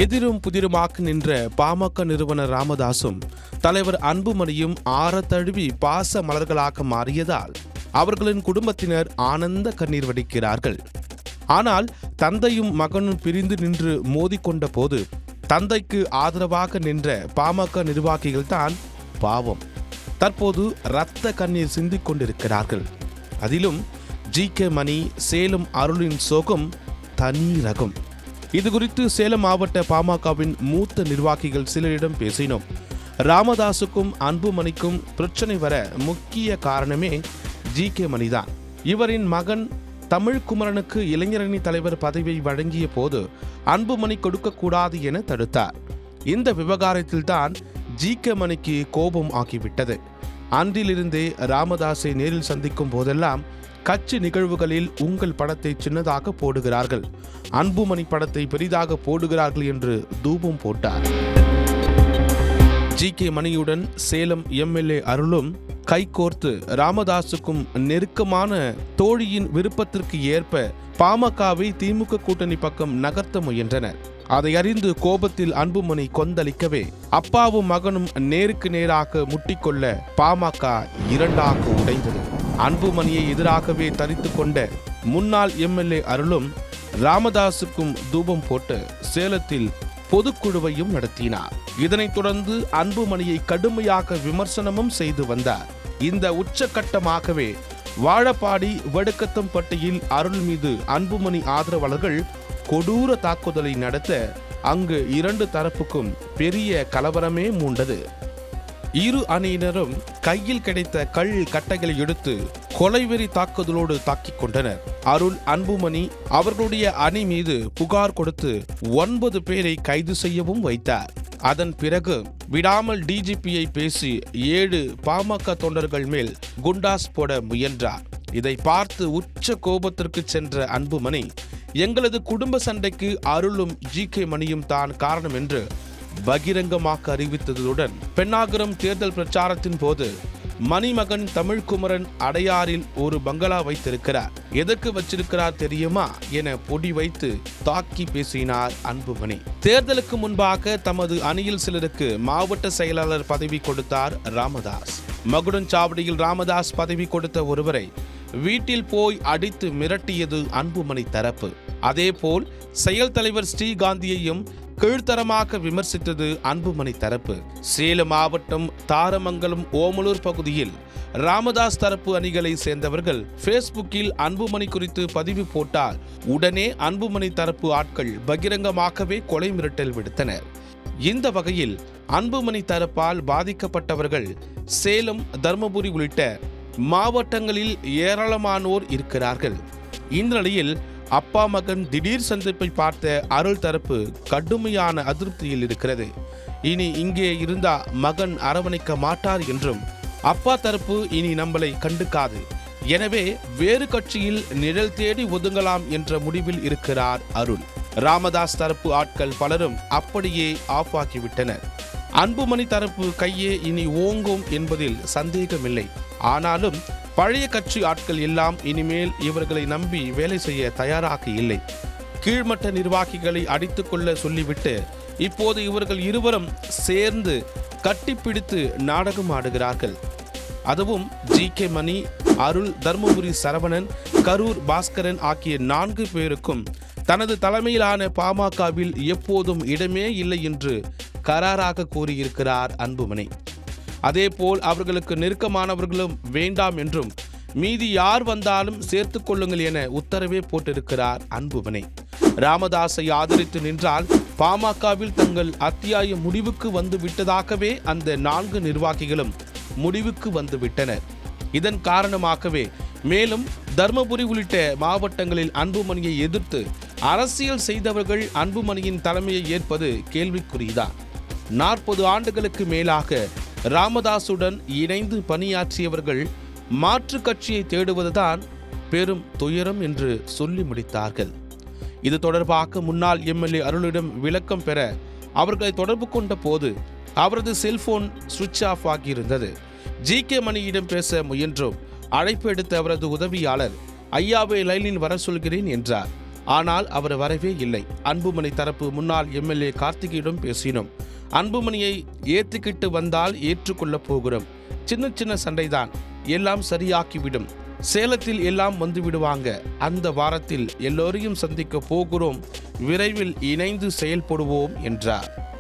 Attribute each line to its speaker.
Speaker 1: எதிரும் புதிருமாக நின்ற பாமக நிறுவனர் ராமதாசும் தலைவர் அன்புமணியும் ஆறத்தழுவி பாச மலர்களாக மாறியதால் அவர்களின் குடும்பத்தினர் ஆனந்த கண்ணீர் வடிக்கிறார்கள். ஆனால் தந்தையும் மகனும் பிரிந்து நின்று மோதிக்கொண்ட போது தந்தைக்கு ஆதரவாக நின்ற பாமக நிர்வாகிகள் தான் பாவம் தற்போது இரத்த கண்ணீர் சிந்திக் கொண்டிருக்கிறார்கள். அதிலும் ஜி.கே. மணி, சேலம் அருளின் சோகம் தனி ரகம். இது குறித்து சேலம் மாவட்ட பாமகவின் மூத்த நிர்வாகிகள் சிலரிடம் பேசினோம். ராமதாசுக்கும் அன்புமணிக்கும் பிரச்சனை வர முக்கிய காரணமே ஜி.கே. மணிதான். இவரின் மகன் தமிழ்குமரனுக்கு இளைஞரணி தலைவர் பதவியை வழங்கிய போது அன்புமணி கொடுக்கக்கூடாது என தடுத்தார். இந்த விவகாரத்தில்தான் ஜி.கே. மணிக்கு கோபம் ஆகிவிட்டது. அன்றிலிருந்தே ராமதாஸை நேரில் சந்திக்கும் போதெல்லாம் கட்சி நிகழ்வுகளில் உங்கள் படத்தை சின்னதாக போடுகிறார்கள், அன்புமணி படத்தை பெரிதாக போடுகிறார்கள் என்று தூபம் போட்டார். ஜி.கே. மணியுடன் சேலம் எம்.எல்.ஏ. அருளும் கைகோர்த்து ராமதாசுக்கும் நெருக்கமான தோழியின் விருப்பத்திற்கு ஏற்ப பாமகவை திமுக கூட்டணி பக்கம் நகர்த்த முயன்றனர். அதை அறிந்து கோபத்தில் அன்புமணி கொந்தளிக்கவே அப்பாவும் மகனும் நேருக்கு நேராக முட்டிக்கொள்ள பாமக இரண்டாக உடைந்தது. அன்புமணியை எதிராகவே தரித்து கொண்ட முன்னாள் எம்.எல்.ஏ. அருளும் ராமதாசுக்கும் தூபம் போட்டு சேலத்தில் பொதுக்குழுவையும் நடத்தினார். இதனைத் தொடர்ந்து அன்புமணியை கடுமையாக விமர்சனமும் செய்து வந்தார். இந்த உச்சகட்டமாகவே வாழப்பாடி வடுக்கத்தம்பட்டியில் அருள் மீது அன்புமணி ஆதரவாளர்கள் கொடூர தாக்குதலை நடத்த அங்கு இரண்டு தரப்புக்கும் பெரிய கலவரமே மூண்டது. இரு அணியினரும் கையில் கிடைத்த கல் கட்டைகளை எடுத்து கொலைவெறி தாக்குதலோடு தாக்கிக் கொண்டனர். அருள், அன்புமணி அவர்களுடைய அணி மீது புகார் கொடுத்து 9 பேரை கைது செய்யவும் வைத்தார். அதன் பிறகு விடாமல் டிஜிபியை பேசி 7 பாமக தொண்டர்கள் மேல் குண்டாஸ் போட முயன்றார். இதை பார்த்து உச்ச கோபத்திற்கு சென்ற அன்புமணி, எங்களது குடும்ப சண்டைக்கு அருளும் ஜி.கே. மணியும் தான் காரணம் என்று பகிரங்கமாக அறிவித்ததுடன் பெண்ணாகரம் தேர்தல் பிரச்சாரத்தின் போது மணிமகன் தமிழ்குமரன் அடையாறில் ஒரு பங்களா வைத்திருக்கிறார், எதற்கு வச்சிருக்கிறார் தெரியுமா என பொடி வைத்து தாக்கி பேசினார் அன்புமணி. தேர்தலுக்கு முன்பாக தமது அணியில் சிலருக்கு மாவட்ட செயலாளர் பதவி கொடுத்தார் ராமதாஸ். மகுடஞ்சாவடியில் ராமதாஸ் பதவி கொடுத்த ஒருவரை வீட்டில் போய் அடித்து மிரட்டியது அன்புமணி தரப்பு. அதேபோல் செயல் தலைவர் ஸ்ரீகாந்தியையும் கீழ்த்தரமாக விமர்சித்தது அன்புமணி தரப்பு. சேலம் மாவட்டம் தாரமங்கலம் ஓமலூர் பகுதியில் ராமதாஸ் தரப்பு அணிகளை சேர்ந்தவர்கள் பேஸ்புக்கில் அன்புமணி குறித்து பதிவு போட்டால் உடனே அன்புமணி தரப்பு ஆட்கள் பகிரங்கமாகவே கொலை மிரட்டல் விடுத்தனர். இந்த வகையில் அன்புமணி தரப்பால் பாதிக்கப்பட்டவர்கள் சேலம், தர்மபுரி உள்ளிட்ட மாவட்டங்களில் ஏராளமானோர் இருக்கிறார்கள். இந்த நிலையில் அப்பா மகன் திடீர் சந்திப்பை பார்த்த அருள் தரப்பு கடுமையான அதிருப்தியில் இருக்கிறது. இனி இங்கே இருந்தா மகன் அரவணைக்க மாட்டார் என்றும் அப்பா தரப்பு இனி நம்மளை கண்டுக்காது, எனவே வேறு கட்சியில் நிழல் தேடி ஒதுங்கலாம் என்ற முடிவில் இருக்கிறார் அருள். ராமதாஸ் தரப்பு ஆட்கள் பலரும் அப்படியே ஆஃப் ஆகிவிட்டனர். அன்புமணி தரப்பு கையே இனி ஓங்கும் என்பதில் சந்தேகமில்லை. ஆனாலும் பழைய கட்சி ஆட்கள் எல்லாம் இனிமேல் இவர்களை நம்பி வேலை செய்ய தயாராக இல்லை. கீழ்மட்ட நிர்வாகிகளை அடித்துக் கொள்ள சொல்லிவிட்டு இப்போது இவர்கள் இருவரும் சேர்ந்து கட்டிப்பிடித்து நாடகம் ஆடுகிறார்கள். அதுவும் ஜி.கே. மணி, அருள், தர்மபுரி சரவணன், கரூர் பாஸ்கரன் ஆகிய 4 பேருக்கும் தனது தலைமையிலான பாமகவில் எப்போதும் இடமே இல்லை என்று கராராக கூறியிருக்கிறார் அன்புமணி. அதேபோல் அவர்களுக்கு நெருக்கமானவர்களும் வேண்டாம் என்றும் மீதி யார் வந்தாலும் சேர்த்துக் கொள்ளுங்கள் என உத்தரவே போட்டிருக்கிறார் அன்புமணி. ராமதாஸை ஆதரித்து நின்றால் பாமகவில் தங்கள் அத்தியாய முடிவுக்கு வந்து விட்டதாகவே அந்த 4 நிர்வாகிகளும் முடிவுக்கு வந்து விட்டனர். இதன் காரணமாகவே மேலும் தர்மபுரி உள்ளிட்ட மாவட்டங்களில் அன்புமணியை எதிர்த்து அரசியல் செய்தவர்கள் அன்புமணியின் தலைமையை ஏற்பது கேள்விக்குறிதான். 40 ஆண்டுகளுக்கு மேலாக ராமதாசுடன் இணைந்து பணியாற்றியவர்கள் மாற்று கட்சியை தேடுவதுதான் பெரும் துயரம் என்று சொல்லி முடித்தார்கள். இது தொடர்பாக முன்னாள் எம்.எல்.ஏ. அருளிடம் விளக்கம் பெற அவர்களை தொடர்பு கொண்ட போது அவரது செல்போன் சுவிட்ச் ஆஃப் ஆகியிருந்தது. ஜி.கே. மணியிடம் பேச முயன்றோம். அழைப்பு எடுத்த அவரது உதவியாளர், ஐயாவை லைனில் வர சொல்கிறேன் என்றார். ஆனால் அவர் வரவே இல்லை. அன்புமணி தரப்பு முன்னாள் எம்எல்ஏ கார்த்திகையிடம் பேசினோம். அன்புமணியை ஏத்துக்கிட்டு வந்தால் ஏற்றுக்கொள்ளப் போகிறோம். சின்ன சின்ன சண்டைதான், எல்லாம் சரியாக்கிவிடும். சேலத்தில் எல்லாம் வந்து விடுவாங்க. அந்த வாரத்தில் எல்லோரையும் சந்திக்க போகிறோம். விரைவில் இணைந்து செயல்படுவோம் என்றார்.